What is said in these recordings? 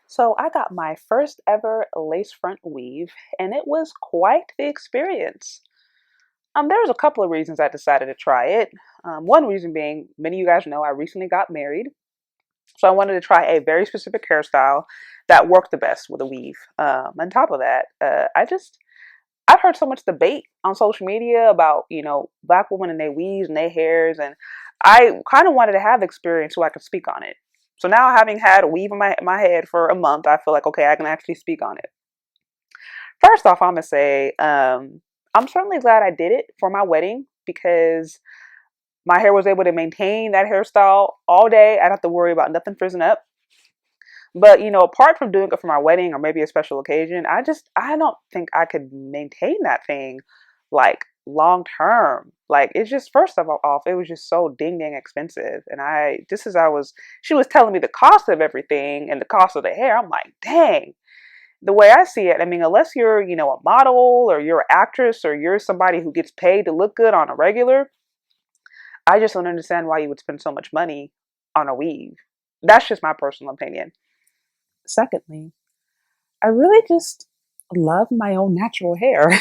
So I got my first ever lace front weave, and it was quite the experience. There was a couple of reasons I decided to try it. One reason being, many of you guys know I recently got married, so I wanted to try a very specific hairstyle that worked the best with a weave. On top of that, I've heard so much debate on social media about black women and their weaves and their hairs, and I kind of wanted to have experience so I could speak on it. So now, having had a weave in my head for a month, I feel like okay, I can actually speak on it. First off, I'm gonna say I'm certainly glad I did it for my wedding because my hair was able to maintain that hairstyle all day. I didn't have to worry about nothing frizzing up. But apart from doing it for my wedding or maybe a special occasion, I don't think I could maintain that thing like long term. Like it's just first of all off, it was just so ding dang expensive. And I just as I was she was telling me the cost of everything and the cost of the hair, I'm like, dang. The way I see it, I mean, unless you're, a model or you're an actress or you're somebody who gets paid to look good on a regular, I just don't understand why you would spend so much money on a weave. That's just my personal opinion. Secondly, I really just love my own natural hair.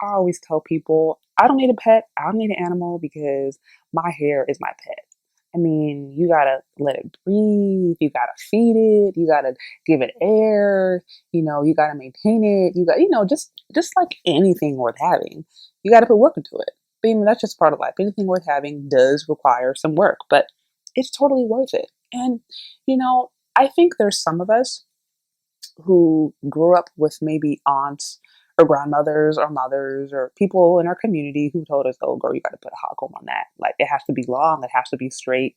I always tell people I don't need a pet, I don't need an animal because my hair is my pet. I mean, you gotta let it breathe, you gotta feed it, you gotta give it air, you gotta maintain it, you got just like anything worth having, you gotta put work into it. I mean, that's just part of life. Anything worth having does require some work, but it's totally worth it. And I think there's some of us who grew up with maybe aunts or grandmothers or mothers or people in our community who told us, oh, girl, you got to put a hot comb on that. Like it has to be long, it has to be straight.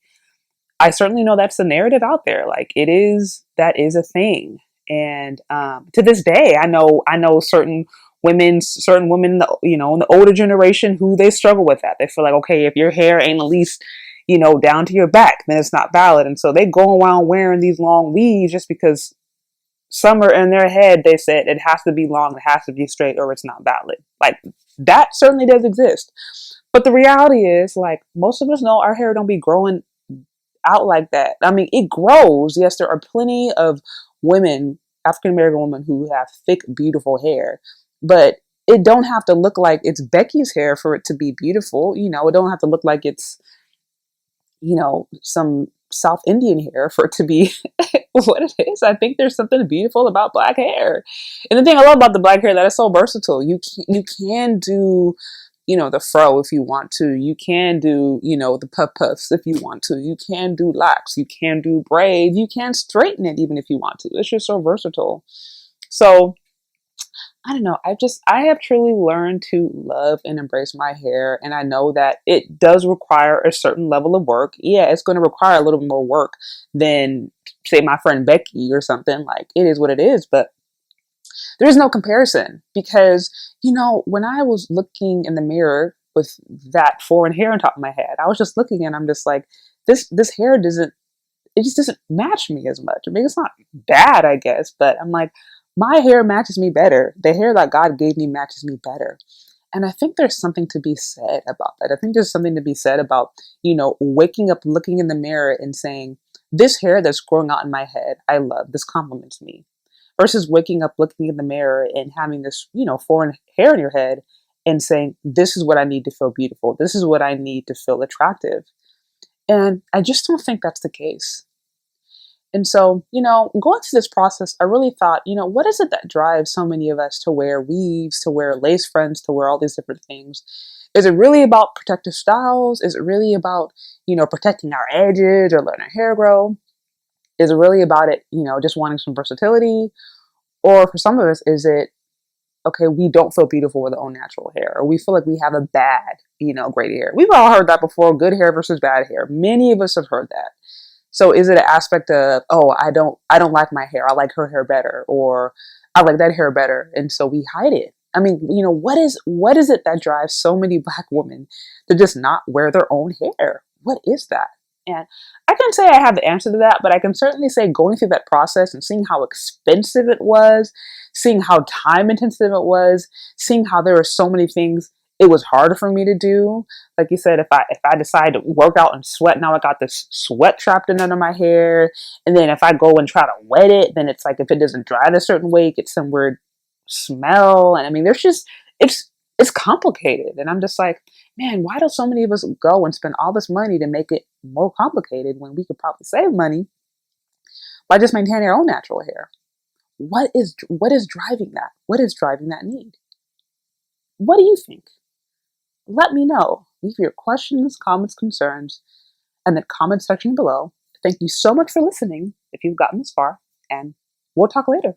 I certainly know that's the narrative out there. Like that is a thing. And to this day, I know certain women, in the older generation who they struggle with that. They feel like, okay, if your hair ain't at least, down to your back, then it's not valid. And so they go around wearing these long weaves just because somewhere in their head they said it has to be long, it has to be straight, or it's not valid. Like that certainly does exist. But the reality is, like most of us know, our hair don't be growing out like that. I mean, it grows. Yes, there are plenty of women, African American women, who have thick, beautiful hair, but it don't have to look like it's Becky's hair for it to be beautiful. It don't have to look like it's some South Indian hair for it to be what it is. I think there's something beautiful about black hair. And the thing I love about the black hair that is so versatile. You can do the fro if you want to. You can do the puffs if you want to. You can do locks. You can do braids. You can straighten it even if you want to. It's just so versatile. So I don't know. I have truly learned to love and embrace my hair. And I know that it does require a certain level of work. Yeah, it's going to require a little bit more work than, say, my friend Becky or something. Like, it is what it is. But there's no comparison because, when I was looking in the mirror with that foreign hair on top of my head, I was just looking and I'm just like, this hair it just doesn't match me as much. I mean, it's not bad, I guess, but I'm like, my hair matches me better. The hair that God gave me matches me better. And I think there's something to be said about that. I think there's something to be said about, waking up, looking in the mirror and saying, this hair that's growing out in my head, I love, this compliments me. Versus waking up, looking in the mirror and having this, foreign hair in your head and saying, this is what I need to feel beautiful. This is what I need to feel attractive. And I just don't think that's the case. And so, going through this process, I really thought, what is it that drives so many of us to wear weaves, to wear lace fronts, to wear all these different things? Is it really about protective styles? Is it really about, protecting our edges or letting our hair grow? Is it really about it, just wanting some versatility? Or for some of us, is it, okay, we don't feel beautiful with our own natural hair, or we feel like we have a bad, great hair. We've all heard that before, good hair versus bad hair. Many of us have heard that. So is it an aspect of, oh, I don't like my hair. I like her hair better, or I like that hair better, and so we hide it. I mean, what is it that drives so many black women to just not wear their own hair? What is that? And I can't say I have the answer to that, but I can certainly say going through that process and seeing how expensive it was, seeing how time intensive it was, seeing how there were so many things it was harder for me to do. Like you said, if I decide to work out and sweat, now I got this sweat trapped in under my hair. And then if I go and try to wet it, then it's like if it doesn't dry a certain way, it gets some weird smell. And I mean, there's just it's it's complicated. And I'm just like, man, why do so many of us go and spend all this money to make it more complicated when we could probably save money by just maintaining our own natural hair? What is driving that? What is driving that need? What do you think? Let me know. Leave your questions, comments, concerns in the comment section below. Thank you so much for listening if you've gotten this far, and we'll talk later.